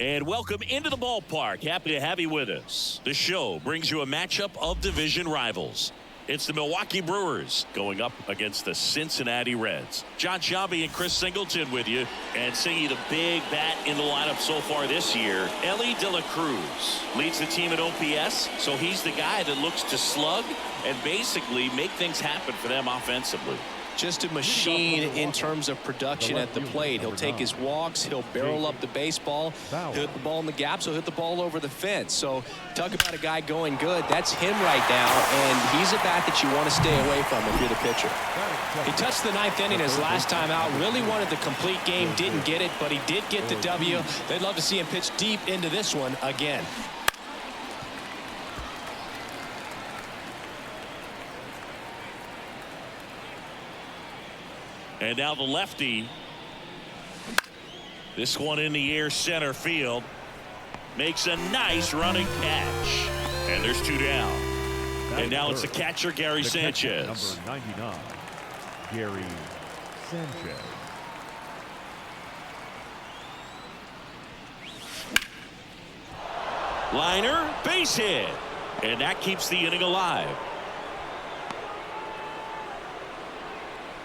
And welcome into the ballpark. Happy to have you with us. The show brings you a matchup of division rivals. It's the Milwaukee Brewers going up against the Cincinnati Reds. John Shelby and Chris Singleton with you. And singing the big bat in the lineup so far this year, Ellie De La Cruz leads the team at OPS. So he's the guy that looks to slug and basically make things happen for them offensively. Just a machine in terms of production at the plate. He'll take his walks. He'll barrel up the baseball. He'll hit the ball in the gaps. He'll hit the ball over the fence. So talk about a guy going good. That's him right now. And he's a bat that you want to stay away from if you're the pitcher. He touched the ninth inning his last time out. Really wanted the complete game. Didn't get it, but he did get the W. They'd love to see him pitch deep into this one again. And now the lefty. This one in the air center field. Makes a nice running catch. And there's two down. And now it's the catcher, Gary Sanchez. Number 99, Gary Sanchez. Liner, base hit. And that keeps the inning alive.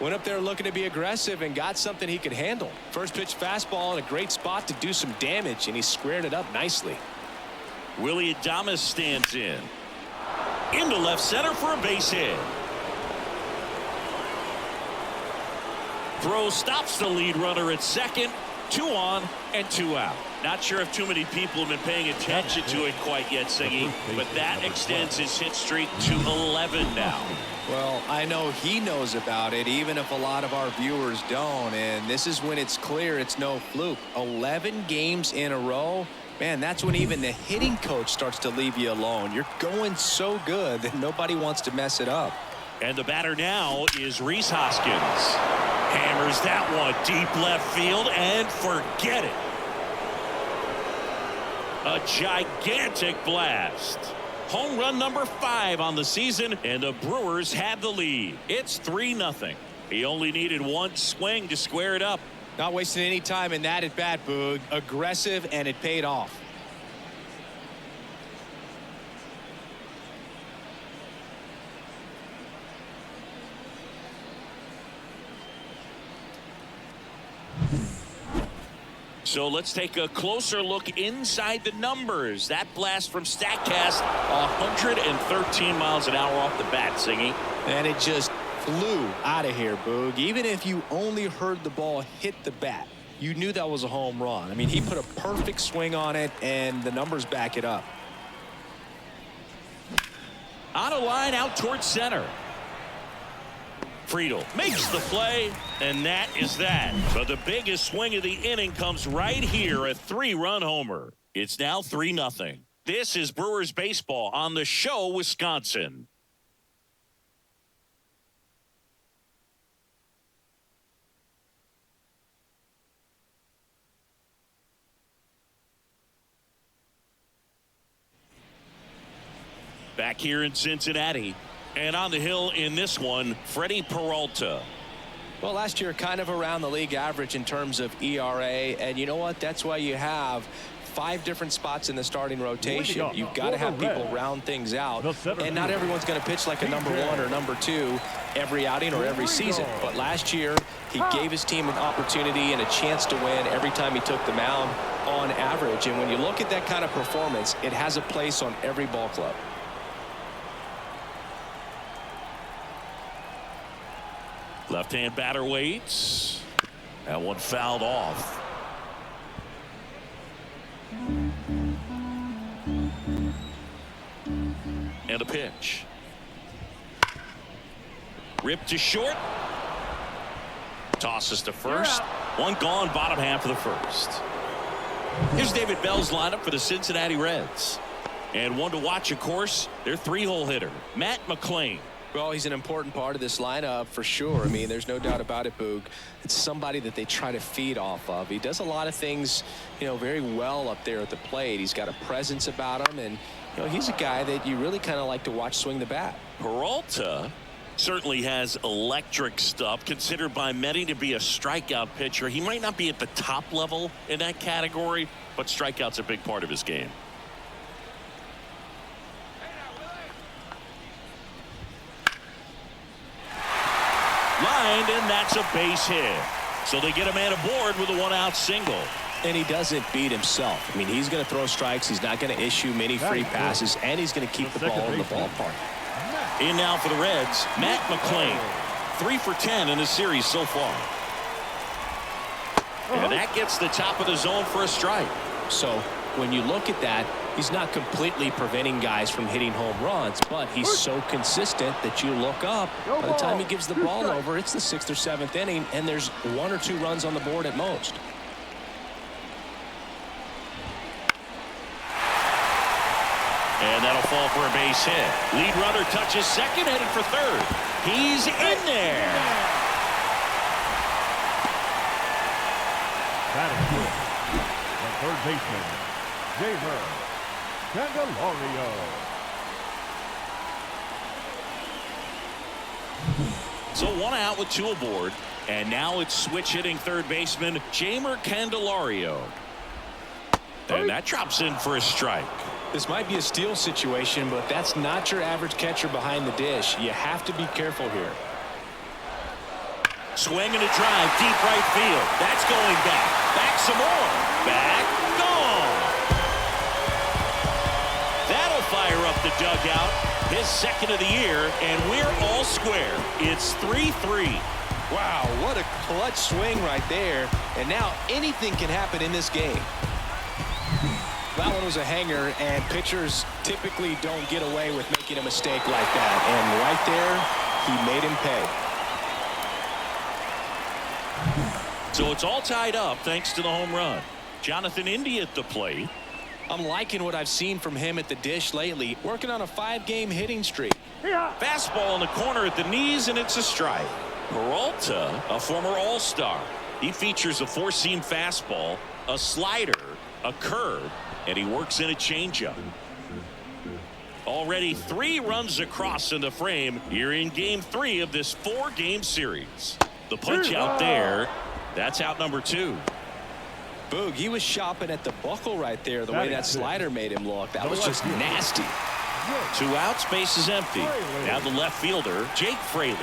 Went up there looking to be aggressive and got something he could handle. First pitch fastball in a great spot to do some damage, and he squared it up nicely. Willie Adames stands in. Into left center for a base hit. Throw stops the lead runner at second. 2 on and 2 out. Not sure if too many people have been paying attention to it quite yet, Siggy, but that extends his hit streak to 11 now. Well, I know he knows about it, even if a lot of our viewers don't. And this is when it's clear it's no fluke. 11 games in a row. Man, that's when even the hitting coach starts to leave you alone. You're going so good that nobody wants to mess it up. And the batter now is Rhys Hoskins. Hammers that one deep left field and forget it. A gigantic blast. Home run number 5 on the season, and the Brewers have the lead. It's 3-0. He only needed one swing to square it up. Not wasting any time in that at bat, Boog. Aggressive, and it paid off. So let's take a closer look inside the numbers. That blast from StatCast, 113 miles an hour off the bat, Singy. And it just flew out of here, Boog. Even if you only heard the ball hit the bat, you knew that was a home run. I mean, he put a perfect swing on it, and the numbers back it up. On a line out towards center. Friedel makes the play, and that is that. But the biggest swing of the inning comes right here, a 3-run homer. It's now 3-0. This is Brewers baseball on the show, Wisconsin. Back here in Cincinnati. And on the hill in this one, Freddie Peralta. Well, last year kind of around the league average in terms of ERA. And you know what? That's why you have 5 different spots in the starting rotation. You've got to have people round things out. And not everyone's going to pitch like a number 1 or number 2 every outing or every season. But last year, he gave his team an opportunity and a chance to win every time he took the mound on average. And when you look at that kind of performance, it has a place on every ball club. Left-hand batter waits. That one fouled off. And a pitch. Ripped to short. Tosses to first. One gone, bottom half of the first. Here's David Bell's lineup for the Cincinnati Reds. And one to watch, of course, their 3-hole hitter, Matt McClain. Well, he's an important part of this lineup for sure. I mean, there's no doubt about it, Boog. It's somebody that they try to feed off of. He does a lot of things, very well up there at the plate. He's got a presence about him, and, he's a guy that you really kind of like to watch swing the bat. Peralta Certainly has electric stuff, considered by many to be a strikeout pitcher. He might not be at the top level in that category, but strikeout's a big part of his game. Lined, and that's a base hit. So they get a man aboard with a 1-out single. And he doesn't beat himself. I mean, he's going to throw strikes. He's not going to issue many free passes, and he's going to keep the ball in the ballpark. In now for the Reds, Matt McClain. 3 for 10 in the series so far. And that gets the top of the zone for a strike. So when you look at that, he's not completely preventing guys from hitting home runs, but he's so consistent that you look up. By the time he gives the ball over, it's the 6th or 7th inning, and there's 1 or 2 runs on the board at most. And that'll fall for a base hit. Lead runner touches second, headed for third. He's in there. Batting good. The third baseman, Jamer Candelario. So 1 out with 2 aboard. And now it's switch hitting third baseman Jamer Candelario. And that drops in for a strike. This might be a steal situation, but that's not your average catcher behind the dish. You have to be careful here. Swing and a drive, deep right field. That's going back. Back some more. Back. Gone. That'll fire up the dugout. His second of the year, and we're all square. It's 3-3. Wow, what a clutch swing right there. And now anything can happen in this game. That one was a hanger, and pitchers typically don't get away with making a mistake like that. And right there, he made him pay. So it's all tied up thanks to the home run. Jonathan India at the plate. I'm liking what I've seen from him at the dish lately, working on a 5-game hitting streak. Fastball in the corner at the knees, and it's a strike. Peralta, a former All-Star. He features a 4-seam fastball, a slider, a curve, and he works in a changeup. Already 3 runs across in the frame here in game 3 of this 4-game series. The punch out there, that's out number 2. Boog, he was shopping at the buckle right there, the way that slider made him look. That was just nasty. 2 outs, base is empty. Now the left fielder, Jake Fraley.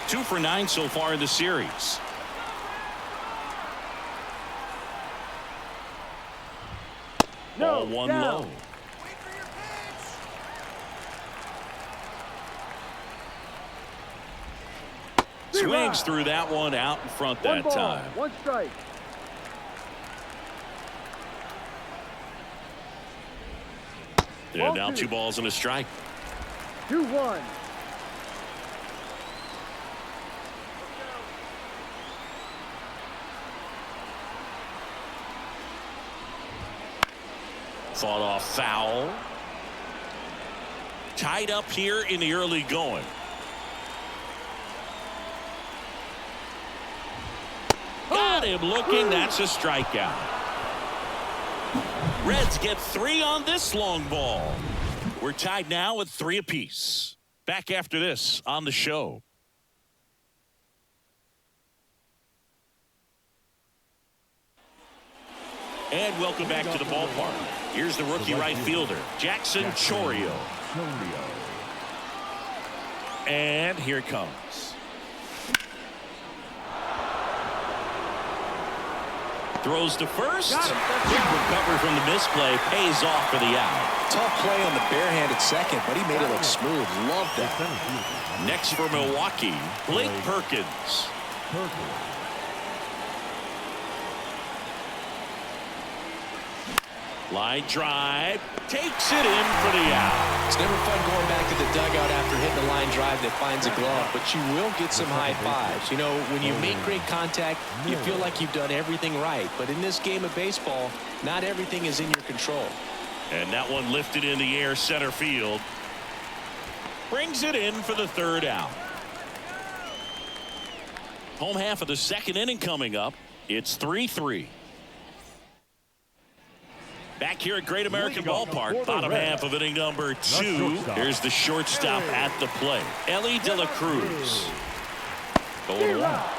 2 for 9 so far in the series. Ball 1 low. Swings through that one, out in front that time. 1 strike. And now 2 balls and a strike. 2-1. Fought off foul. Tied up here in the early going. Got him looking. That's a strikeout. Reds get 3 on this long ball. We're tied now with 3 apiece. Back after this on the show. And welcome back to the ballpark. Here's the rookie right fielder, Jackson Chourio. And here it comes. Throws to first. Big recovery from the misplay. Pays off for the out. Tough play on the barehanded second, but he made it look smooth. Love that. Next for Milwaukee, Blake Perkins. Line drive, takes it in for the out. It's never fun going back to the dugout after hitting a line drive that finds a glove, but you will get some high fives. You know, when you make great contact, you feel like you've done everything right. But in this game of baseball, not everything is in your control. And that one lifted in the air center field. Brings it in for the 3rd out. Home half of the 2nd inning coming up. It's 3-3. Back here at Great American Ballpark, bottom half of inning number 2. Here's the shortstop at the plate, Ellie De La Cruz.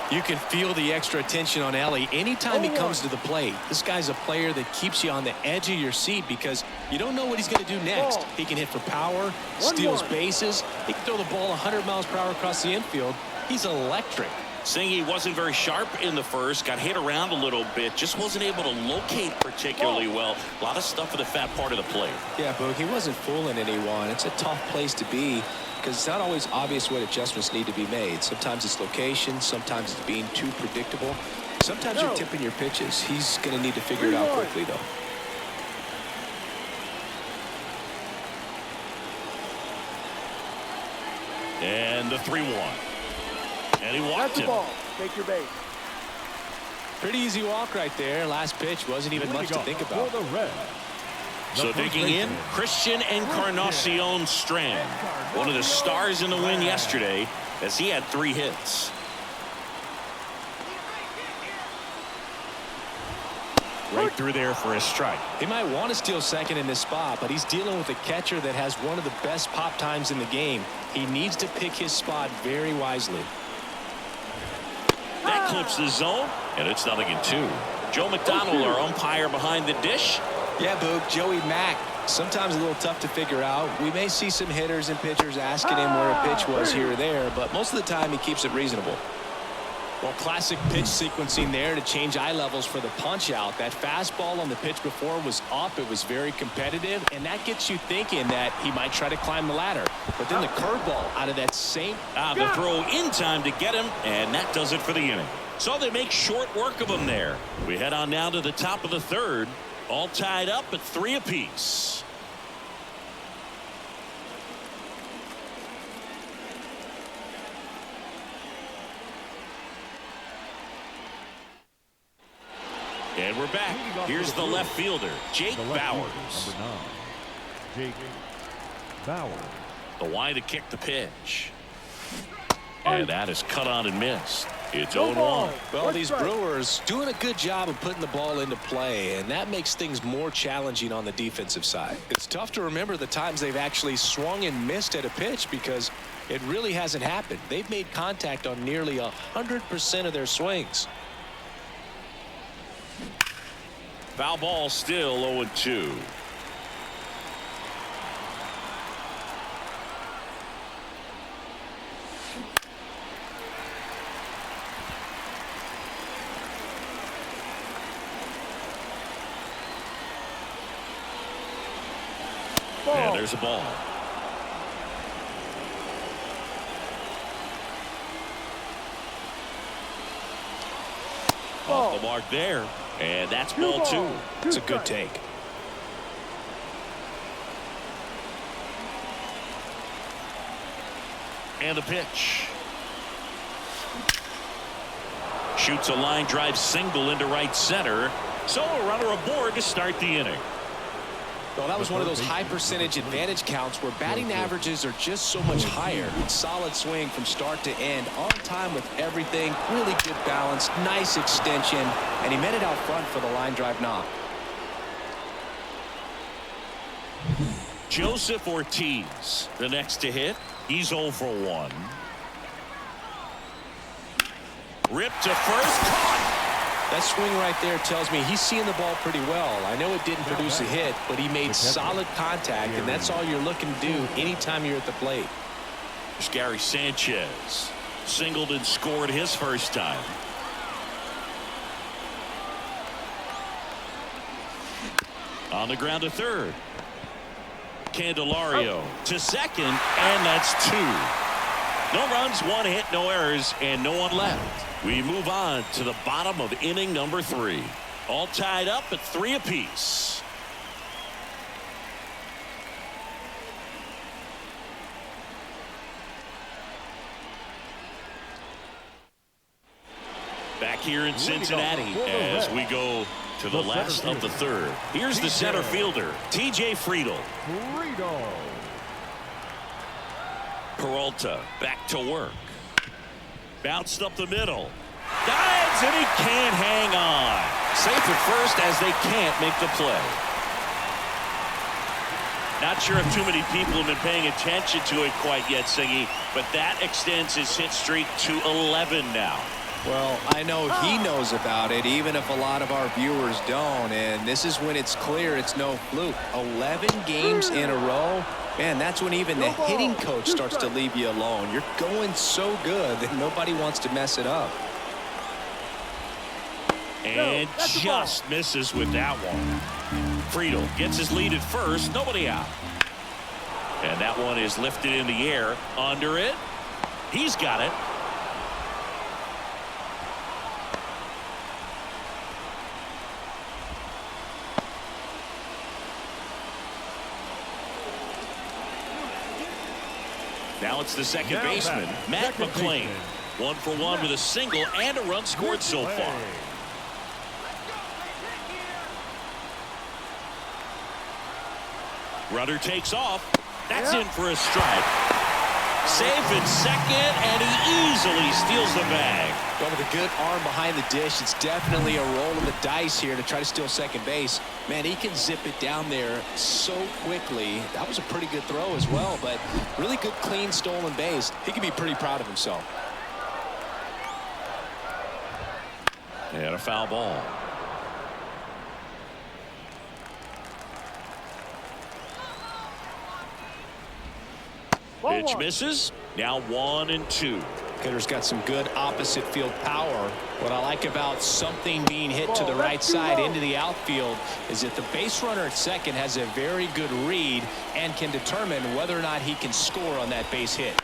You can feel the extra attention on Ellie anytime he comes to the plate. This guy's a player that keeps you on the edge of your seat because you don't know what he's going to do next. He can hit for power, steals bases. He can throw the ball 100 miles per hour across the infield. He's electric. Saying he wasn't very sharp in the first, got hit around a little bit, just wasn't able to locate particularly well. A lot of stuff at the fat part of the plate. Yeah, Boog, he wasn't fooling anyone. It's a tough place to be because it's not always obvious what adjustments need to be made. Sometimes it's location, sometimes it's being too predictable. Sometimes you're tipping your pitches. He's going to need to figure it out quickly, though. And the 3-1. And he walked him. Take your base. Pretty easy walk right there. Last pitch wasn't even much to think about. So digging in, Christian Encarnacion Strand, one of the stars in the win yesterday, as he had 3 hits. Right through there for a strike. He might want to steal second in this spot, but he's dealing with a catcher that has one of the best pop times in the game. He needs to pick his spot very wisely. That clips the zone, and it's 0-2. Joe McDonald, our umpire behind the dish. Yeah, Boog, Joey Mack. Sometimes a little tough to figure out. We may see some hitters and pitchers asking him where a pitch was here or there, but most of the time he keeps it reasonable. Well, classic pitch sequencing there to change eye levels for the punch out. That fastball on the pitch before was up. It was very competitive, and that gets you thinking that he might try to climb the ladder. But then the curveball out of that same... The throw in time to get him, and that does it for the inning. So they make short work of him there. We head on now to the top of the 3rd. All tied up at 3 apiece. And we're back. Here's the left fielder, Jake Bowers. Number 9, Jake Bowers. The wide to kick the pitch. And that is cut on and missed. It's 0-1. Well, these Brewers doing a good job of putting the ball into play, and that makes things more challenging on the defensive side. It's tough to remember the times they've actually swung and missed at a pitch because it really hasn't happened. They've made contact on nearly 100% of their swings. Foul ball, still 0-2. And there's a ball. Off the mark there. And that's ball 2. It's a good take. And the pitch. Shoots a line drive single into right center. So a runner aboard to start the inning. Well, that was one of those high percentage advantage counts where batting averages are just so much higher. Solid swing from start to end, on time with everything, really good balance, nice extension, and he met it out front for the line drive knock. Joseph Ortiz, the next to hit. He's 0 for 1. Ripped to first, caught. That swing right there tells me he's seeing the ball pretty well. I know it didn't produce a hit, but he made solid contact, and that's all you're looking to do anytime you're at the plate. There's Gary Sanchez. Singled and scored his first time. On the ground to third. Candelario to second, and that's 2. No runs, 1 hit, no errors, and no one left. We move on to the bottom of inning number 3. All tied up at 3 apiece. Back here in Cincinnati as we go to the last of the 3rd. Here's the center fielder, TJ Friedel. Peralta back to work. Bounced up the middle. Dives, and he can't hang on. Safe at first as they can't make the play. Not sure if too many people have been paying attention to it quite yet, Singy, but that extends his hit streak to 11 now. Well, I know he knows about it, even if a lot of our viewers don't. And this is when it's clear it's no fluke. 11 games in a row. Man, that's when even the hitting coach starts to leave you alone. You're going so good that nobody wants to mess it up. And just misses with that one. Friedel gets his lead at first. Nobody out. And that one is lifted in the air. Under it. He's got it. Now it's the second baseman, Matt McClain. 1 for 1 with a single and a run scored so far. Runner takes off. That's in for a strike. Safe at second, and he easily steals the bag. Well, with a good arm behind the dish, it's definitely a roll of the dice here to try to steal second base. Man, he can zip it down there so quickly. That was a pretty good throw as well, but really good, clean, stolen base. He can be pretty proud of himself. And a foul ball. Pitch misses. Now 1-2. Hitter's got some good opposite field power. What I like about something being hit to the right side into the outfield is that the base runner at second has a very good read and can determine whether or not he can score on that base hit.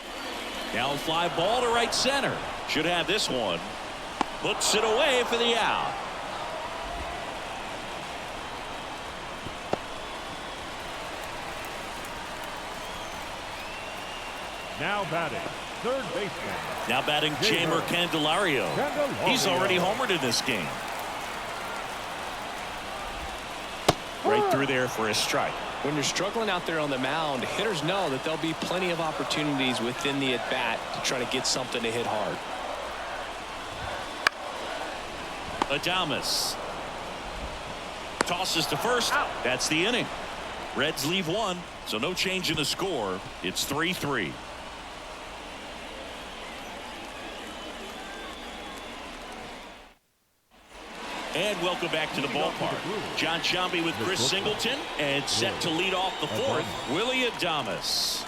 Now fly ball to right center. Should have this one. Puts it away for the out. Now batting, third baseman. Now batting Jeimer Candelario. He's already homered in this game. Right through there for a strike. When you're struggling out there on the mound, hitters know that there'll be plenty of opportunities within the at-bat to try to get something to hit hard. Adames tosses to first. That's the inning. Reds leave one, so no change in the score. It's 3-3. And welcome back to the ballpark. John Sciambi with Chris Singleton, and set to lead off the fourth, Willie Adames.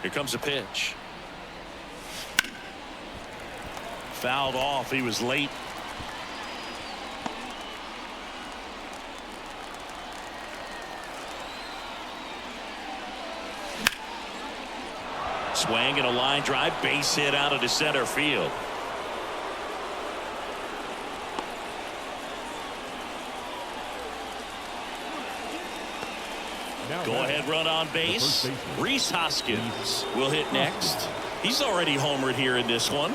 Here comes a pitch. Fouled off. He was late. Swing and a line drive, base hit out into center field. Go ahead run on base. Rhys Hoskins will hit next. He's already homered here in this one.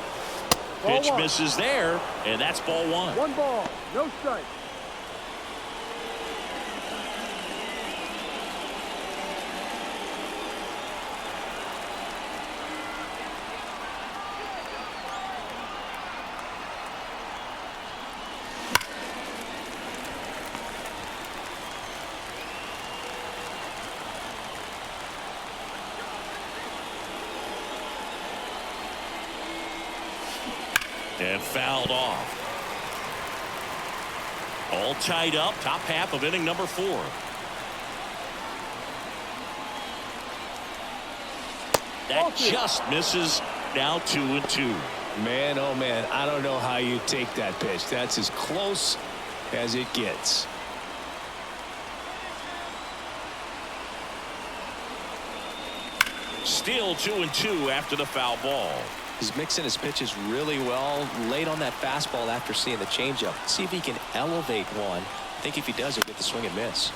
Pitch misses there, and that's ball one. 1 ball, no strike. And fouled off. All tied up, top half of inning number 4. That just misses. Now 2-2. Man, oh man, I don't know how you take that pitch. That's as close as it gets. Still 2-2 after the foul ball. He's mixing his pitches really well. Late on that fastball after seeing the changeup. See if he can elevate one. I think if he does, he'll get the swing and miss.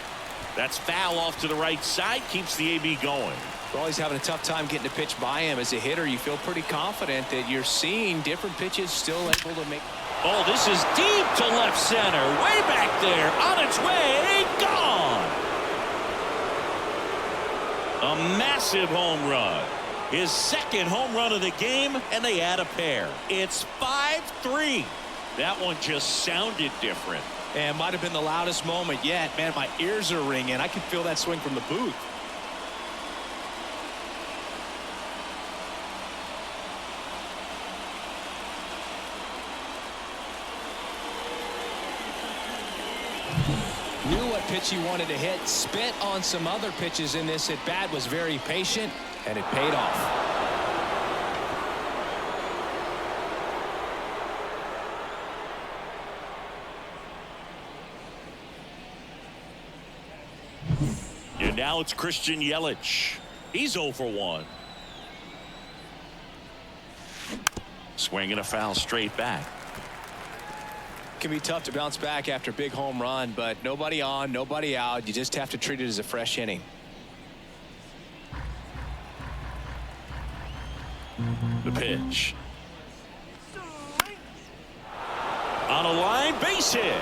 That's foul off to the right side. Keeps the AB going. Well, he's having a tough time getting a pitch by him. As a hitter, you feel pretty confident that you're seeing different pitches still able to make. Oh, this is deep to left center. Way back there. On its way. Gone. A massive home run. His second home run of the game, and they add a pair. It's 5-3. That one just sounded different. And might have been the loudest moment yet. Man, my ears are ringing. I can feel that swing from the booth. Knew what pitch he wanted to hit. Spit on some other pitches in this at bat. Was very patient, and it paid off. And now it's Christian Yelich. He's 0 for 1. Swing and a foul straight back. Can be tough to bounce back after a big home run, but nobody on, nobody out. You just have to treat it as a fresh inning. The pitch. On a line, base hit.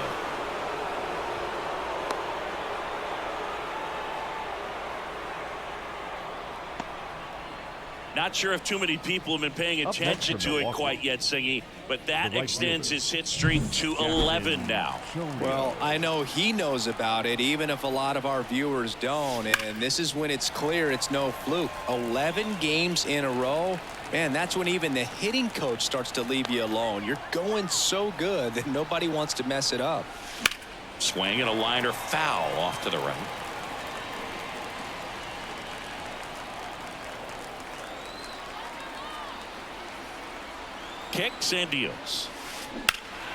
Not sure if too many people have been paying attention to it quite yet, Singy, but that extends his hit streak to 11 now. Well, I know he knows about it, even if a lot of our viewers don't. And this is when it's clear it's no fluke. 11 games in a row. Man, that's when even the hitting coach starts to leave you alone. You're going so good that nobody wants to mess it up. Swing and a liner foul off to the right. Kicks and deals.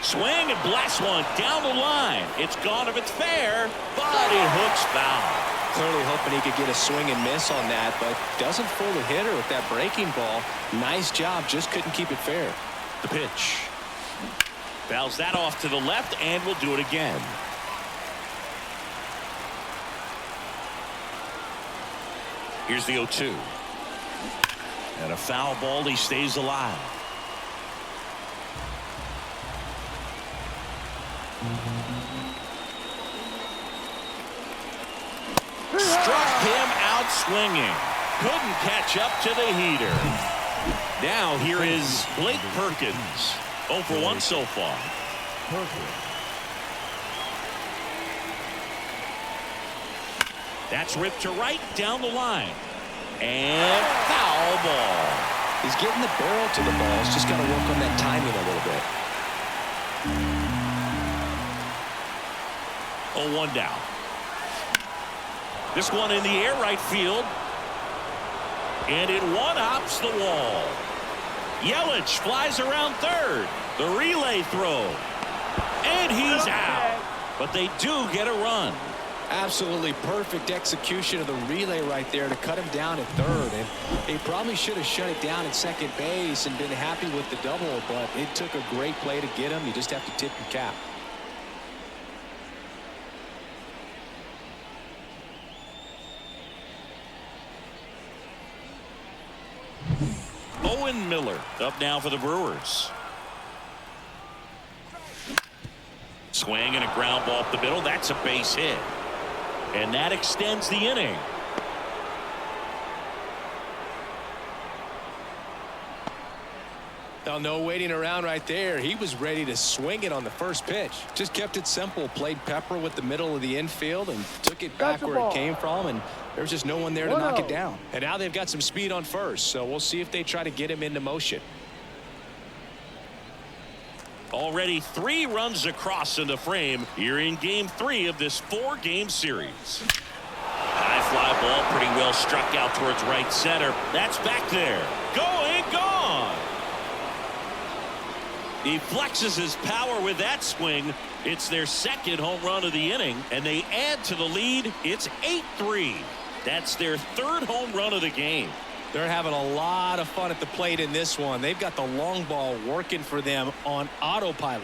Swing and blast one down the line. It's gone if it's fair, but it hooks foul. Clearly hoping he could get a swing and miss on that, but doesn't fool the hitter with that breaking ball. Nice job, just couldn't keep it fair. The pitch. Fouls that off to the left, and will do it again. Here's the 0-2. And a foul ball, he stays alive. Struck him out swinging. Couldn't catch up to the heater. Now here is Blake Perkins. 0 for 1 so far. That's ripped to right down the line. And foul ball. He's getting the barrel to the ball. He's just got to work on that timing a little bit. 0-1 down. This one in the air right field. And it one-hops the wall. Yelich flies around third. The relay throw. And he's out. But they do get a run. Absolutely perfect execution of the relay right there to cut him down at third. And he probably should have shut it down at second base and been happy with the double, but it took a great play to get him. You just have to tip your cap. Owen Miller up now for the Brewers. Swing and a ground ball up the middle. That's a base hit. And that extends the inning. Now, no waiting around right there. He was ready to swing it on the first pitch. Just kept it simple. Played pepper with the middle of the infield and took it back where it came from. And there was just no one there to knock it down. And now they've got some speed on first. So we'll see if they try to get him into motion. Already 3 runs across in the frame here in game 3 of this 4-game series. High fly ball pretty well struck out towards right center. That's back there. Going, gone. He flexes his power with that swing. It's their second home run of the inning, and they add to the lead. It's 8-3. That's their 3rd home run of the game. They're having a lot of fun at the plate in this one. They've got the long ball working for them on autopilot.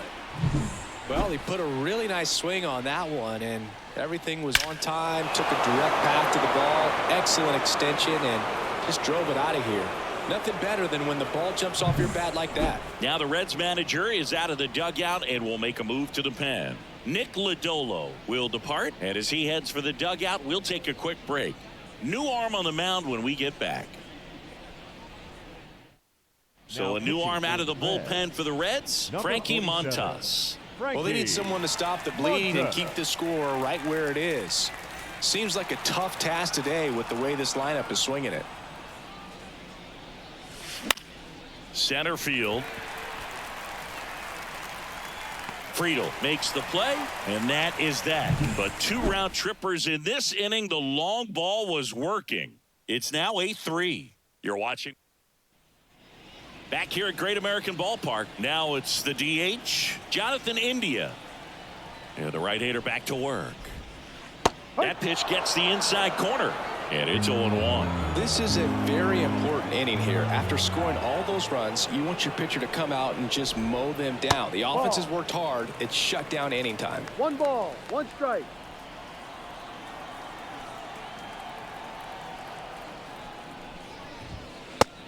Well, he put a really nice swing on that one, and everything was on time. Took a direct path to the ball. Excellent extension, and just drove it out of here. Nothing better than when the ball jumps off your bat like that. Now the Reds manager is out of the dugout and will make a move to the pen. Nick Lodolo will depart, and as he heads for the dugout, we'll take a quick break. New arm on the mound when we get back. So a new arm out of the bullpen for the Reds, Frankie Montas. Well, they need someone to stop the bleeding and keep the score right where it is. Seems like a tough task today with the way this lineup is swinging it. Center field. Friedel makes the play, and that is that. But 2 round trippers in this inning. The long ball was working. It's now 8-3. You're watching. Back here at Great American Ballpark. Now it's the DH, Jonathan India. And the right-hander back to work. That pitch gets the inside corner. And it's 0-1. This is a very important inning here. After scoring all those runs, you want your pitcher to come out and just mow them down. The offense has worked hard. It's shut down inning time. 1 ball, 1 strike.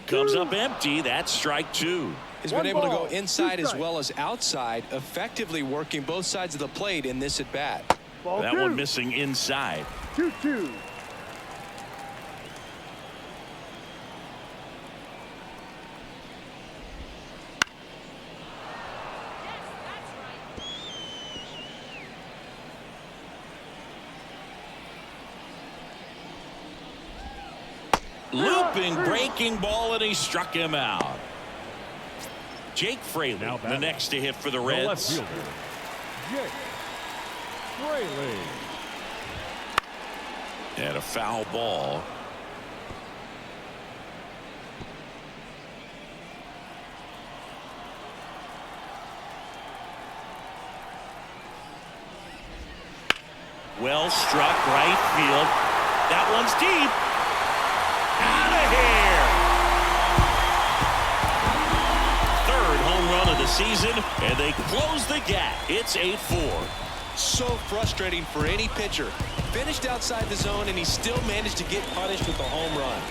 Comes up empty. That's strike 2. He's been able to go inside as well as outside, effectively working both sides of the plate in this at-bat. That 2. one missing inside. 2-2. Looping, breaking ball, and he struck him out. Jake Fraley, the next to hit for the Reds. left fielder, Jake Fraley. And a foul ball. Well struck, right field. That one's deep. Out of here. Third home run of the season, and they close the gap. It's 8-4. So frustrating for any pitcher. Finished outside the zone, and he still managed to get punished with a home run.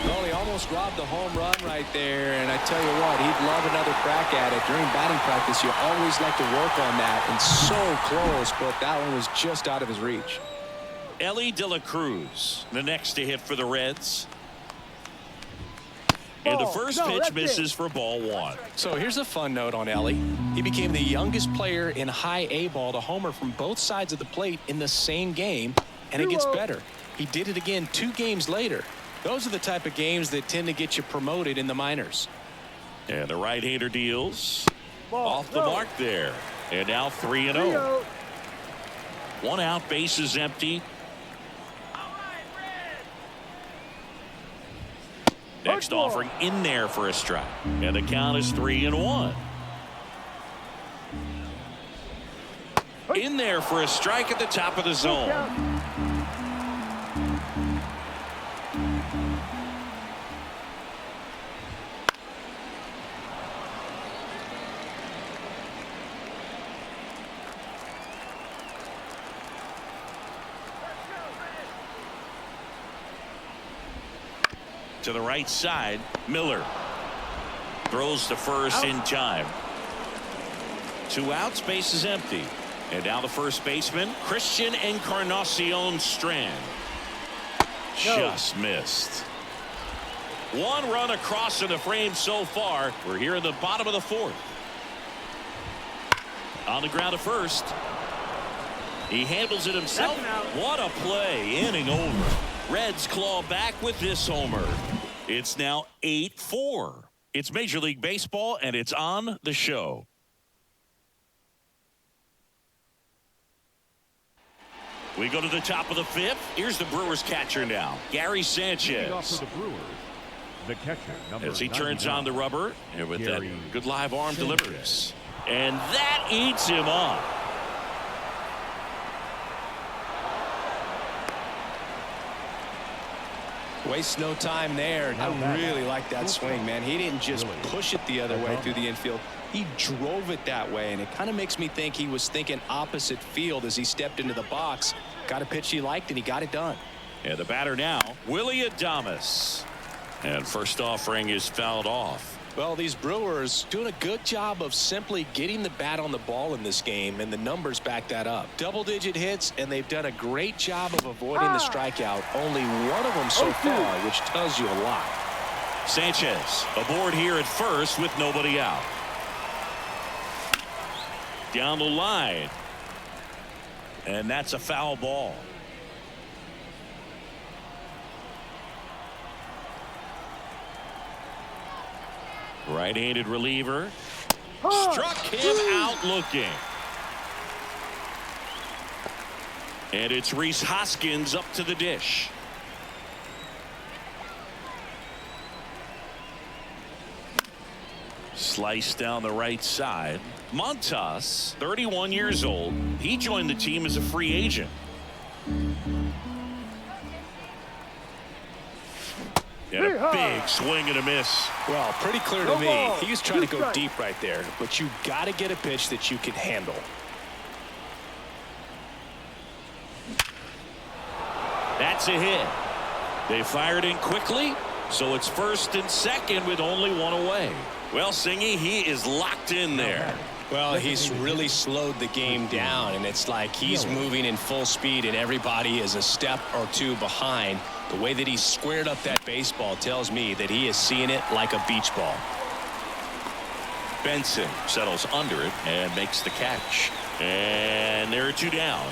Well, he almost robbed the home run right there, and I tell you what, he'd love another crack at it. During batting practice, you always like to work on that, and so close, but that one was just out of his reach. Ellie De La Cruz, the next to hit for the Reds. And the first pitch misses for ball 1. So here's a fun note on Ellie. He became the youngest player in high A ball to homer from both sides of the plate in the same game, and it gets better. He did it again 2 games later. Those are the type of games that tend to get you promoted in the minors. And the right-hander deals off the mark there. And now 3-0. 1 out, bases empty. Next offering in there for a strike. And the count is 3-1. In there for a strike at the top of the zone. To the right side, Miller throws to first in time. 2 outs, base is empty. And now the first baseman, Christian Encarnacion Strand. Just missed. 1 run across in the frame so far. We're here in the bottom of the 4th. On the ground to first. He handles it himself. What a play. Inning over. Reds claw back with this homer. It's now 8-4. It's Major League Baseball, and it's on the show. We go to the top of the 5th. Here's the Brewers catcher now, Gary Sanchez. For the Brewers, the catcher, number as he turns on the rubber, and with Gary that good live arm Sanchez. delivers. And that eats him up. Wastes no time there. I really like that swing, man. He didn't just push it the other way through the infield. He drove it that way, and it kind of makes me think he was thinking opposite field as he stepped into the box. Got a pitch he liked, and he got it done. And the batter now, Willie Adames. And first offering is fouled off. Well, these Brewers doing a good job of simply getting the bat on the ball in this game, and the numbers back that up. Double-digit hits, and they've done a great job of avoiding the strikeout. Only one of them so far, which tells you a lot. Sanchez aboard here at first with nobody out. Down the line. And that's a foul ball. Right-handed reliever. Struck him out looking. And it's Rhys Hoskins up to the dish. Slice down the right side. Montas, 31 years old. He joined the team as a free agent. And a big swing and a miss. Well, pretty clear to me. He was trying to go deep right there, but you got to get a pitch that you can handle. That's a hit. They fired in quickly, so it's first and second with only one away. Well, Singy, he is locked in there. Well, he's really slowed the game down, and it's like he's moving in full speed, and everybody is a step or two behind. The way that he squared up that baseball tells me that he is seeing it like a beach ball. Benson settles under it and makes the catch. And there are two down.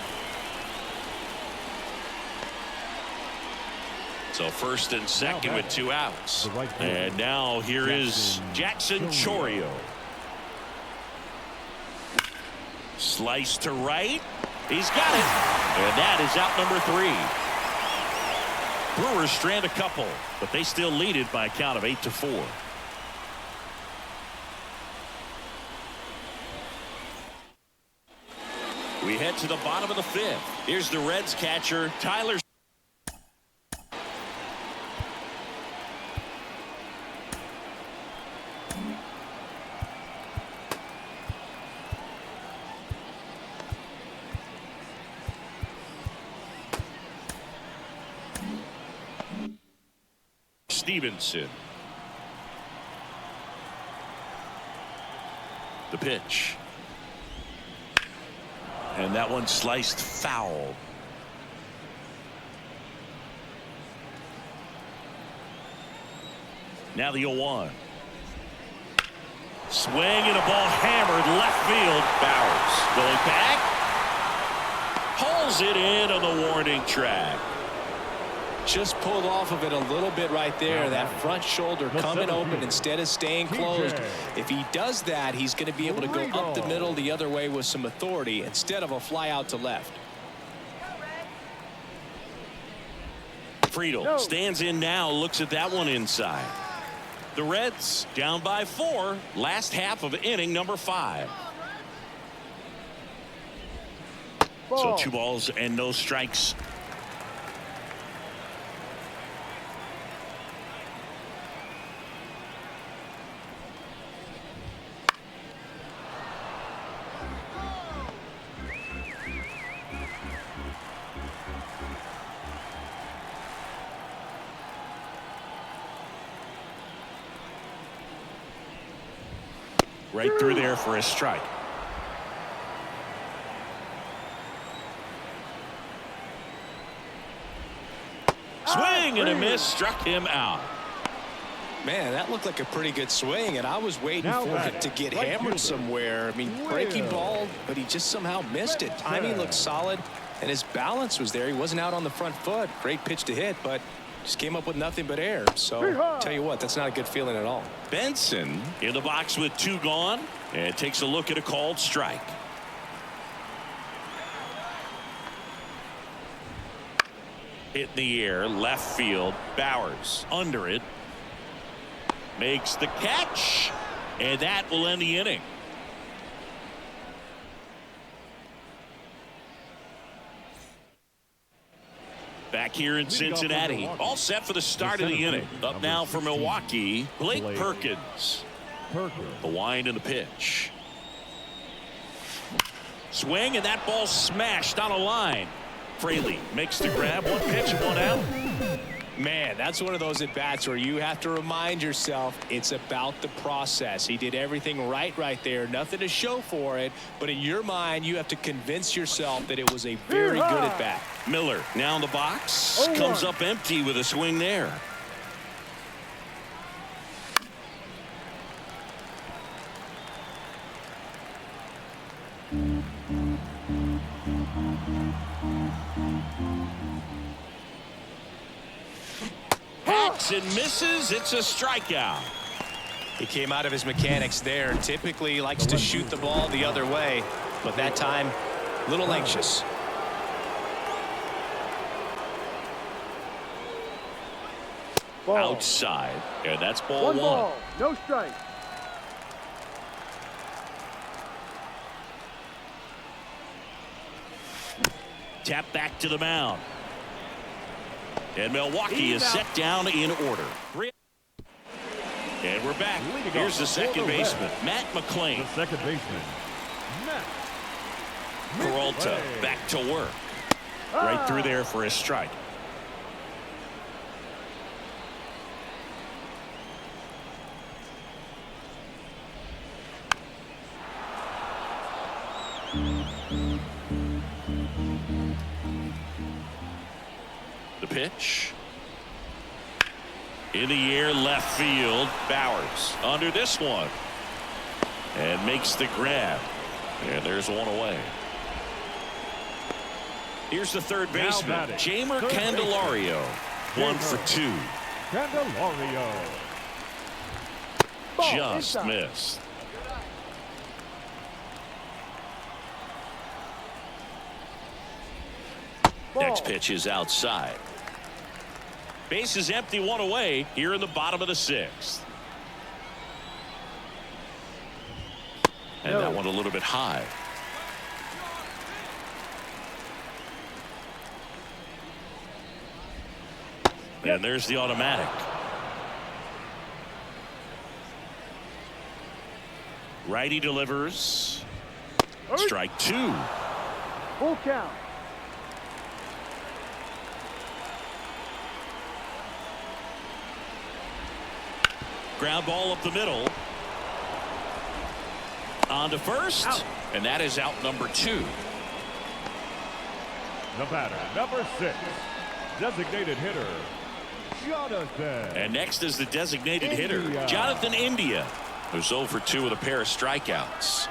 So first and second with two outs. And now here is Jackson Chourio. Slice to right. He's got it. And that is out number 3. Brewers strand a couple, but they still lead it by a count of 8-4. We head to the bottom of the 5th. Here's the Reds catcher, Tyler. Stevenson. The pitch. And that one sliced foul. Now the 0-1. Swing and a ball hammered left field. Bowers going back. Hauls it in on the warning track. Just pulled off of it a little bit right there. That front shoulder coming open instead of staying closed. If he does that, he's going to be able to go up the middle the other way with some authority instead of a fly out to left. Friedel stands in now, looks at that one inside. The Reds down by 4, last half of inning number 5. So 2 balls and no strikes. Right through there for a strike. Swing and a miss, struck him out. Man, that looked like a pretty good swing, and I was waiting for it to get hammered somewhere. I mean, breaking ball, but he just somehow missed it. Timing looked solid, and his balance was there. He wasn't out on the front foot. Great pitch to hit, but just came up with nothing but air. So, tell you what, that's not a good feeling at all. Benson in the box with 2 gone, and takes a look at a called strike. Hit in the air, left field. Bowers under it. Makes the catch, and that will end the inning. Back here in Cincinnati, all set for the start of the inning. Up now for Milwaukee, Blake Perkins. The wind and the pitch. Swing, and that ball smashed on a line. Fraley makes the grab. 1 pitch, 1 out. Man, that's one of those at-bats where you have to remind yourself it's about the process. He did everything right there. Nothing to show for it. But in your mind, you have to convince yourself that it was a very good at-bat. Miller now in the box. Comes up empty with a swing there. Hacks and misses. It's a strikeout. He came out of his mechanics there. Typically likes to shoot the ball the other way, but that time a little anxious. Ball. Outside, and that's ball one. Ball, no strike. Tap back to the mound. And Milwaukee is set down in order. And we're back. Here's the second baseman, Matt McClain. The second baseman, Matt Peralta back to work. Right through there for a strike. The pitch. In the air, left field. Bowers under this one. And makes the grab. And there's one away. Here's the third baseman, Jamer Candelario. 1 for 2. Candelario. Just missed. Next pitch is outside. Base is empty, one away here in the bottom of the 6th. And that one a little bit high. And there's the automatic. Righty delivers. Strike 2. Full count. Ground ball up the middle. On to first. Out. And that is out number 2. The batter, number 6. Designated hitter, Jonathan. And next is the designated hitter, Jonathan India, who's 0 for 2 with a pair of strikeouts.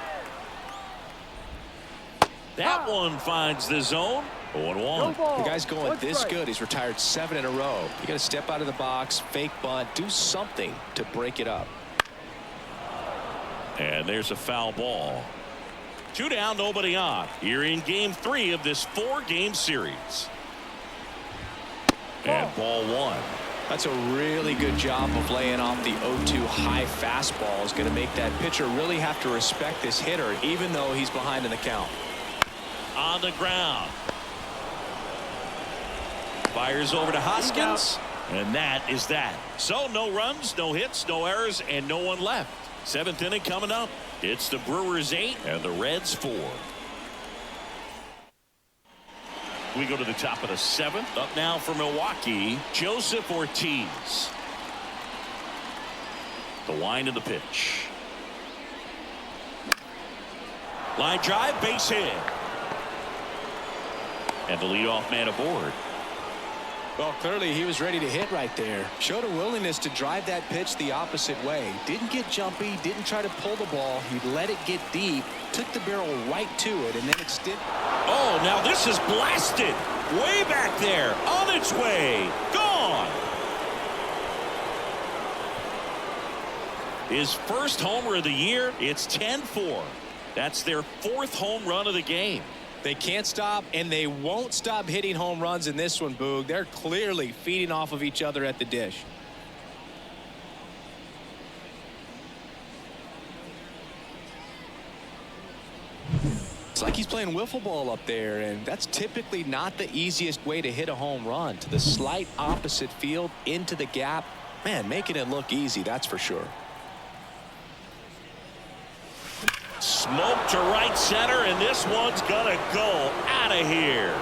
That one finds the zone. 0-1. The guy's going this good. He's retired 7 in a row. You got to step out of the box, fake bunt, do something to break it up. And there's a foul ball. 2 down, nobody on. Here in game 3 of this 4-game series. And ball 1. That's a really good job of laying off the 0-2 high fastball. Is going to make that pitcher really have to respect this hitter, even though he's behind in the count. On the ground. Fires over to Hoskins. And that is that. So no runs, no hits, no errors, and no one left. 7th inning coming up. It's the Brewers 8 and the Reds 4. We go to the top of the 7th. Up now for Milwaukee, Joseph Ortiz. The wind of the pitch. Line drive, base hit. And the leadoff man aboard. Well, clearly he was ready to hit right there. Showed a willingness to drive that pitch the opposite way. Didn't get jumpy, didn't try to pull the ball. He let it get deep, took the barrel right to it, and then extended. Oh, now this is blasted. Way back there. On its way. Gone. His first homer of the year. It's 10-4. That's their 4th home run of the game. They can't stop, and they won't stop hitting home runs in this one, Boog. They're clearly feeding off of each other at the dish. It's like he's playing wiffle ball up there, and that's typically not the easiest way to hit a home run. To the slight opposite field, into the gap. Man, making it look easy, that's for sure. Smoke to right center, and this one's gonna go out of here.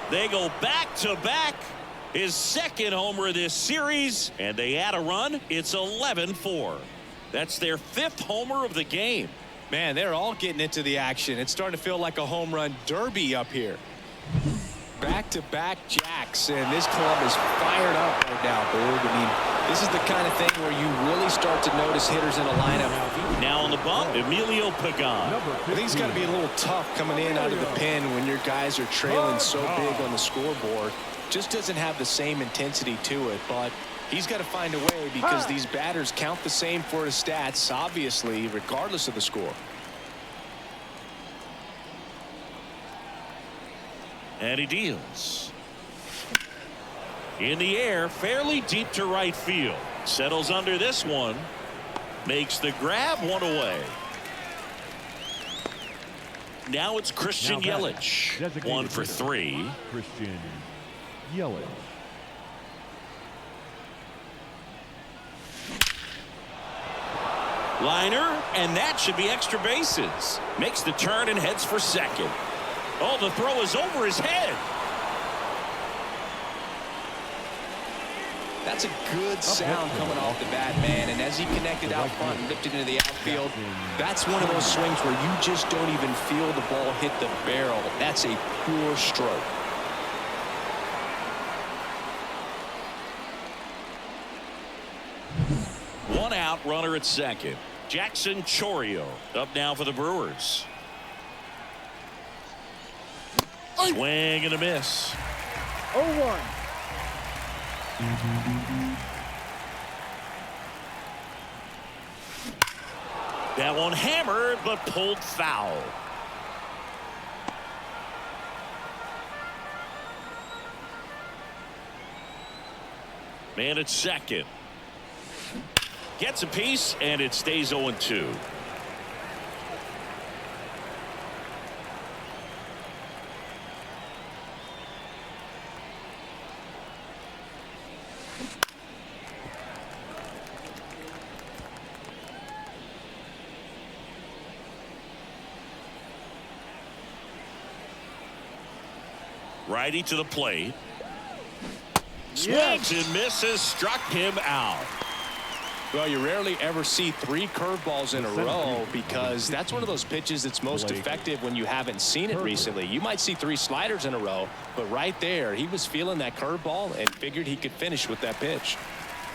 They go back-to-back. His second homer this series, and they add a run. It's 11-4. That's their 5th homer of the game. Man, they're all getting into the action. It's starting to feel like a home run derby up here. Back-to-back jacks, and this club is fired up right now, Boog. I mean, this is the kind of thing where you really start to notice hitters in a lineup. Now on the bump, Emilio Pagan. I think it's got to be a little tough coming in out of the pen when your guys are trailing so big on the scoreboard. Just doesn't have the same intensity to it, but he's got to find a way because these batters count the same for his stats, obviously, regardless of the score. And he deals. In the air, fairly deep to right field. Settles under this one. Makes the grab, one away. Now it's Christian Yelich. 1 for 3. Christian Yelich. Liner, and that should be extra bases. Makes the turn and heads for second. Oh, the throw is over his head. That's a good sound coming off the bat, man. And as he connected out front and lifted into the outfield, that's one of those swings where you just don't even feel the ball hit the barrel. That's a pure stroke. One out, runner at second. Jackson Chourio up now for the Brewers. Swing and a miss. 0-1. That one hammered but pulled foul. Man at second. Gets a piece and it stays 0-2. Righty to the plate. Swings and misses. Struck him out. Well, you rarely ever see 3 curveballs in a row because that's one of those pitches that's most effective when you haven't seen it recently. You might see 3 sliders in a row, but right there, he was feeling that curveball and figured he could finish with that pitch.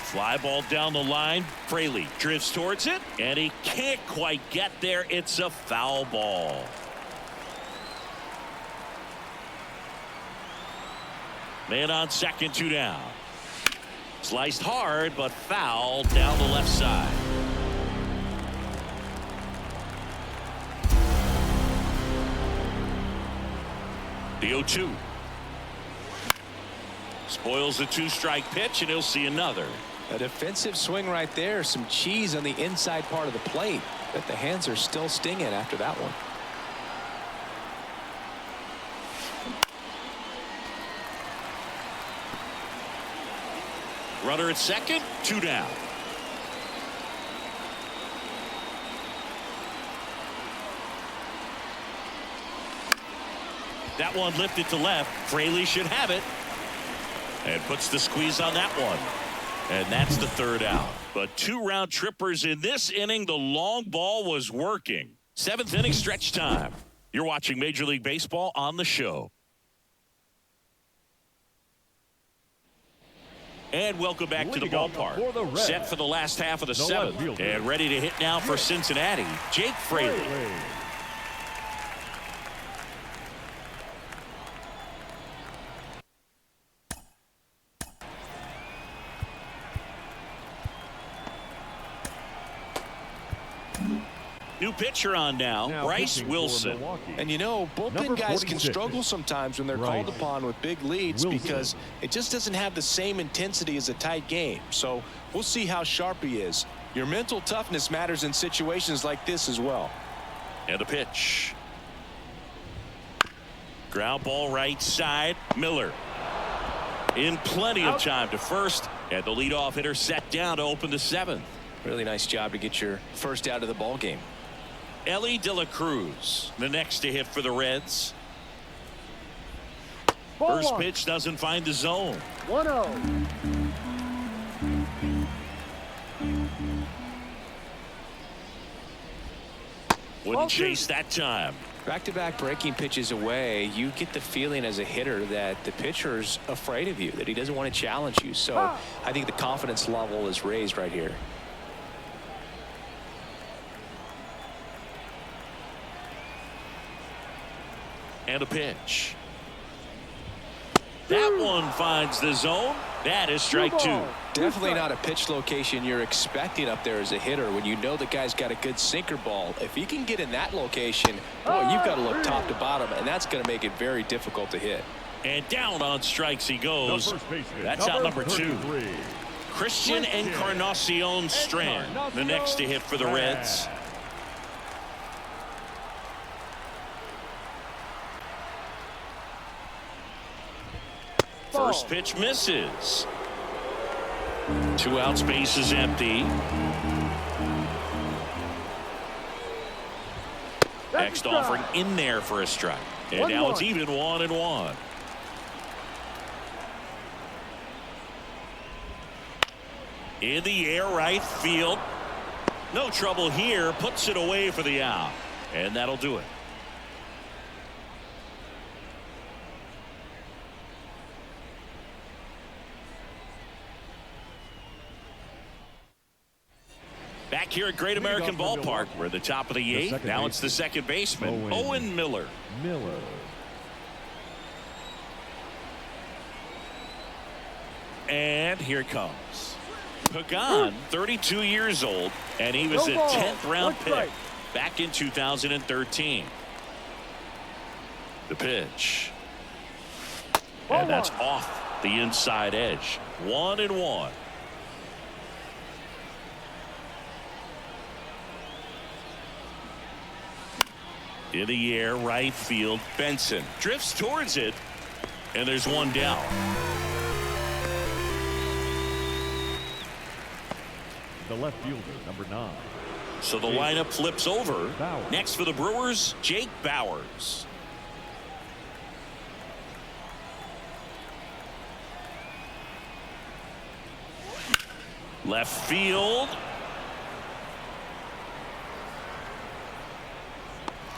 Fly ball down the line. Fraley drifts towards it, and he can't quite get there. It's a foul ball. Man on second, 2 down. Sliced hard, but foul down the left side. The 0-2. Spoils the 2-strike pitch, and he'll see another. A defensive swing right there. Some cheese on the inside part of the plate. But the hands are still stinging after that one. Runner at second, 2 down. That one lifted to left. Fraley should have it. And puts the squeeze on that one. And that's the 3rd out. But 2 round trippers in this inning. The long ball was working. 7th inning stretch time. You're watching Major League Baseball on the show. And welcome back to the ballpark. Set for the last half of the 7th. And ready to hit now for Cincinnati, Jake Fraley. New pitcher on now Bryce Wilson. And you know, bullpen guys can struggle sometimes when they're called upon with big leads because it just doesn't have the same intensity as a tight game. So we'll see how sharp he is. Your mental toughness matters in situations like this as well. And a pitch. Ground ball right side. Miller in plenty of time to first, and the leadoff hitter set down to open the 7th. Really nice job to get your first out of the ball game. Ellie De La Cruz, the next to hit for the Reds. First pitch doesn't find the zone. 1-0. Wouldn't chase that time. Back-to-back breaking pitches away, you get the feeling as a hitter that the pitcher's afraid of you, that he doesn't want to challenge you. So I think the confidence level is raised right here. And a pitch. That one finds the zone. That is strike two. Definitely not a pitch location you're expecting up there as a hitter when you know the guy's got a good sinker ball. If he can get in that location, boy, you've got to look top to bottom, and that's going to make it very difficult to hit. And down on strikes he goes. That's out number 2. Christian Encarnacion Strand, the next to hit for the Reds. First pitch misses. 2 outs, base is empty. Next offering in there for a strike. And now it's even 1-1. In the air, right field. No trouble here. Puts it away for the out. And that'll do it. Back here at Great American Ballpark, we're at the top of the 8th. Now it's the second baseman, Owen Miller. And here it comes. Pagan, 32 years old, and he was a 10th round pick back in 2013. The pitch. And that's off the inside edge. 1-1. In the air, right field. Benson drifts towards it, and there's one down. The left fielder, number 9. So the lineup flips over. Next for the Brewers, Jake Bauers. Left field.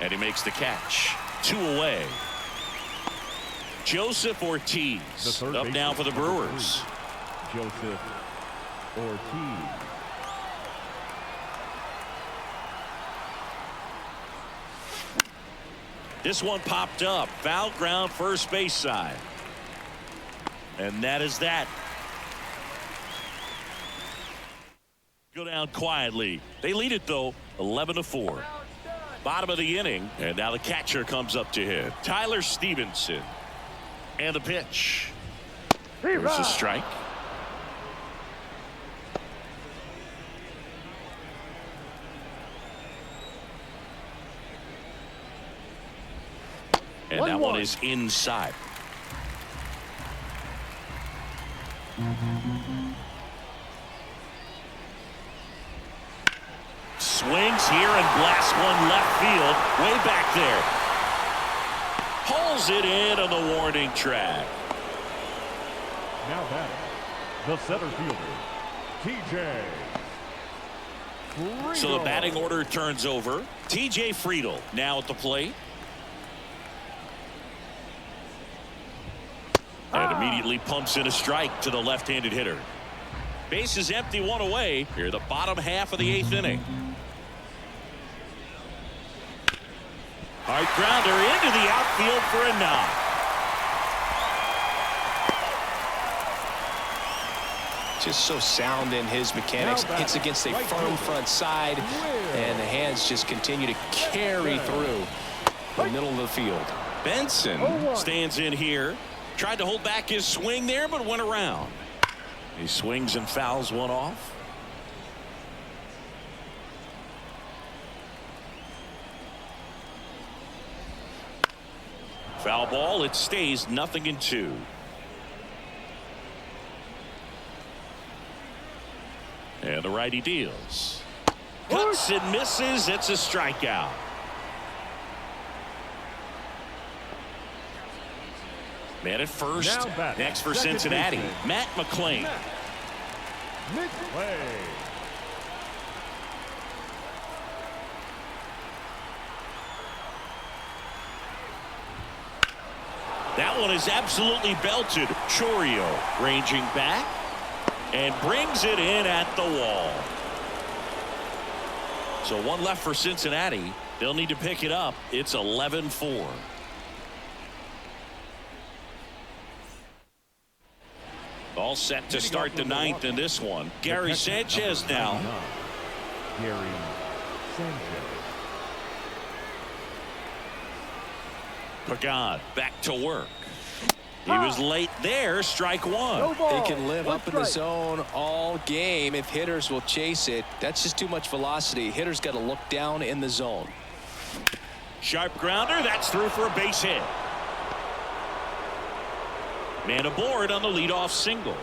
And he makes the catch. 2 away. Joseph Ortiz up now for the Brewers. Joseph Ortiz. This one popped up. Foul ground, first base side. And that is that. Go down quietly. They lead it, though, 11-4. Bottom of the inning, and now the catcher comes up to hit. Tyler Stevenson. And the pitch. There's a strike. And that one is inside. Swings here and blasts one left field. Way back there. Pulls it in on the warning track. Now batting, the center fielder, TJ Friedel. So the batting order turns over. TJ Friedel now at the plate. And immediately pumps in a strike to the left-handed hitter. Base is empty, 1 away. Here, the bottom half of the 8th inning. Hard grounder into the outfield for a knock. Just so sound in his mechanics. Hits against a firm front side, and the hands just continue to carry through the middle of the field. Benson stands in here. Tried to hold back his swing there, but went around. He swings and fouls one off. Foul ball. It stays 0-2. And the righty deals. Cuts and misses. It's a strikeout. Man at first. Now batting, Next for second Cincinnati, baseman, Matt McClain. Play. That one is absolutely belted. Chourio ranging back and brings it in at the wall. So one left for Cincinnati. They'll need to pick it up. It's 11-4. All set to start the ninth in this one. Gary Sanchez now. Gary Sanchez. Pagan back to work. He was late there. Strike one. No ball. He can live One up in the strike. zone all game if hitters will chase it. That's just too much velocity. Hitters got to look down in the zone. Sharp grounder. That's through for a base hit. Man aboard on the leadoff single.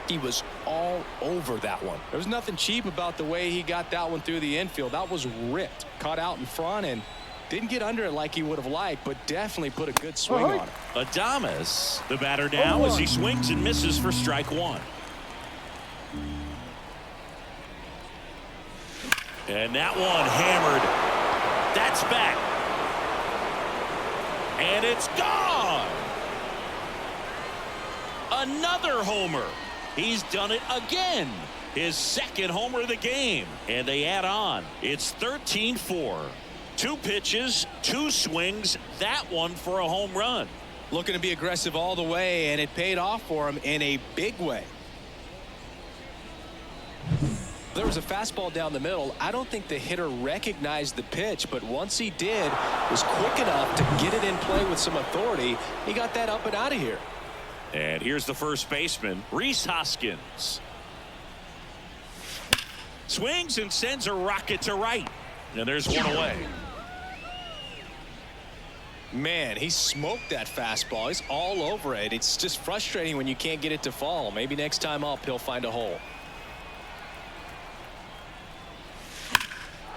He was all over that one. There was nothing cheap about the way he got that one through the infield. That was ripped. Caught out in front and didn't get under it like he would have liked, but definitely put a good swing on it. Adames, the batter now, as he swings and misses for strike one. And that one hammered. That's back. And it's gone. Another homer. He's done it again. His second homer of the game. And they add on. It's 13-4. 2 pitches, 2 swings, that one for a home run. Looking to be aggressive all the way, and it paid off for him in a big way. There was a fastball down the middle. I don't think the hitter recognized the pitch, but once he did, was quick enough to get it in play with some authority. He got that up and out of here. And here's the first baseman, Rhys Hoskins. Swings and sends a rocket to right. And there's one away. Man, he smoked that fastball. He's all over it. It's just frustrating when you can't get it to fall. Maybe next time up, he'll find a hole.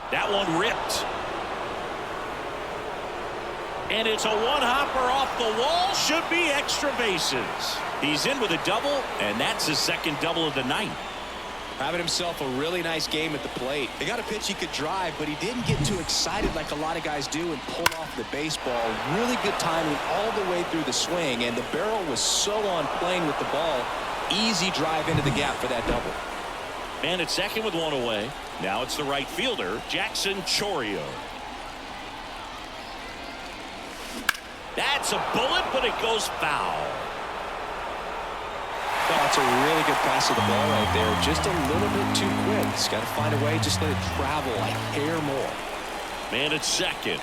That one ripped. And it's a one-hopper off the wall. Should be extra bases. He's in with a double, and that's his second double of the night. Having himself a really nice game at the plate. They got a pitch he could drive, but he didn't get too excited like a lot of guys do and pull off the baseball. Really good timing all the way through the swing, and the barrel was so on playing with the ball. Easy drive into the gap for that double. Man at second with one away. Now it's the right fielder, Jackson Chourio. That's a bullet, but it goes foul. That's a really good pass of the ball right there. Just a little bit too quick. He's got to find a way. Just let it travel a hair more. Man at second.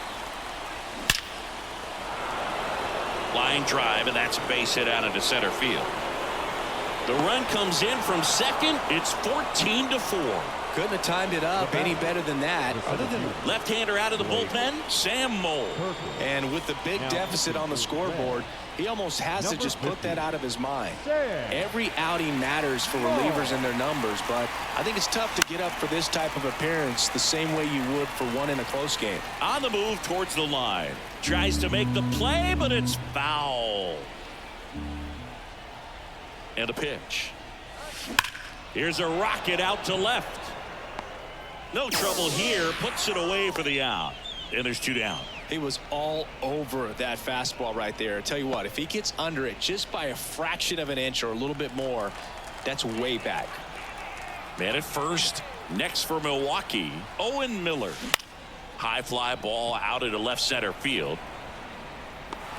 Line drive, and that's a base hit out into center field. The run comes in from second. It's 14-4. Couldn't have timed it up any better than that. Other than Left-hander out of the bullpen, Sam Moll. and with the big deficit on the scoreboard, he almost has to just put that out of his mind. Every outing matters for relievers and their numbers, but I think it's tough to get up for this type of appearance the same way you would for one in a close game. On the move towards the line. Tries to make the play, but it's foul. And a pitch. Here's a rocket out to left. No trouble here. Puts it away for the out. And there's 2 down. He was all over that fastball right there. I tell you what, if he gets under it just by a fraction of an inch or a little bit more, that's way back. Man at first. Next for Milwaukee, Owen Miller. High fly ball out into left center field.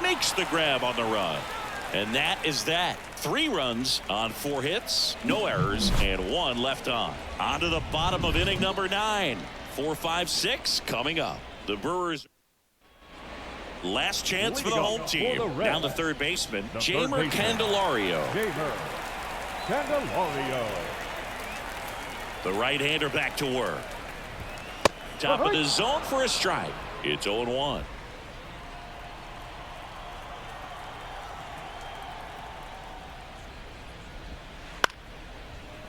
Makes the grab on the run. And that is that. 3 runs on 4 hits, no errors, and 1 left on. On to the bottom of inning number 9. 4, 5, 6 coming up. The Brewers. Last chance for the home team. Down to third baseman, Jeimer Candelario. The right-hander back to work. Top of the zone for a strike. It's 0-1.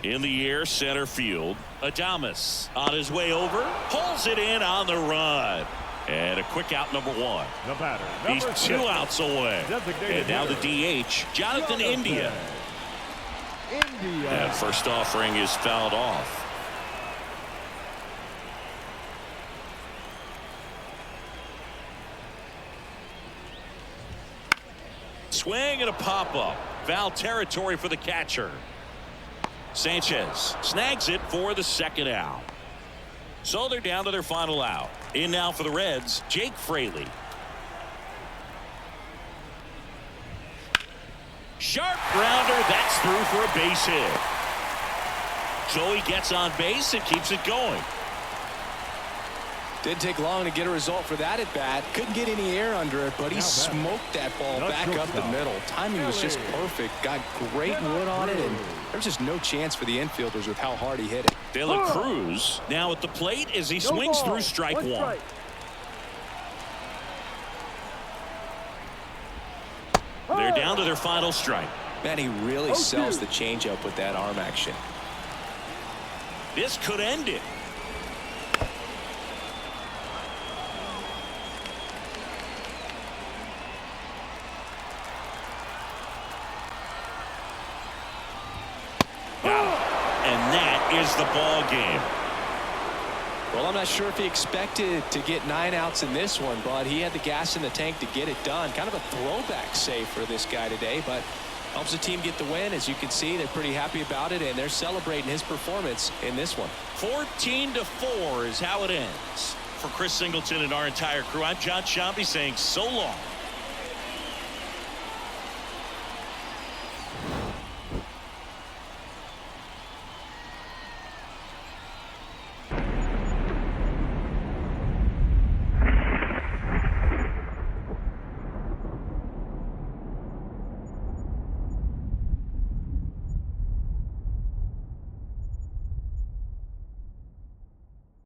In the air, center field. Adames on his way over. Pulls it in on the run. And a quick out, number 1. The batter, He's number 2 6. outs away. And now the DH, Jonathan India. That first offering is fouled off. Swing and a pop-up. Foul territory for the catcher. Sanchez snags it for the second out. So they're down to their final out. In now for the Reds, Jake Fraley. Sharp grounder. That's through for a base hit. So he gets on base and keeps it going. Didn't take long to get a result for that at bat. Couldn't get any air under it, but he smoked that ball back up the middle. Timing was just perfect. Got great wood on it, and there's just no chance for the infielders with how hard he hit it. De La Cruz now at the plate as he swings through strike 1. They're down to their final strike. Man, he really sells the changeup with that arm action. This could end it. And that is the ball game. Well, I'm not sure if he expected to get 9 outs in this one, but he had the gas in the tank to get it done. Kind of a throwback save for this guy today, but helps the team get the win. As you can see, they're pretty happy about it, and they're celebrating his performance in this one. 14-4 is how it ends. For Chris Singleton and our entire crew, I'm John Shambi saying so long.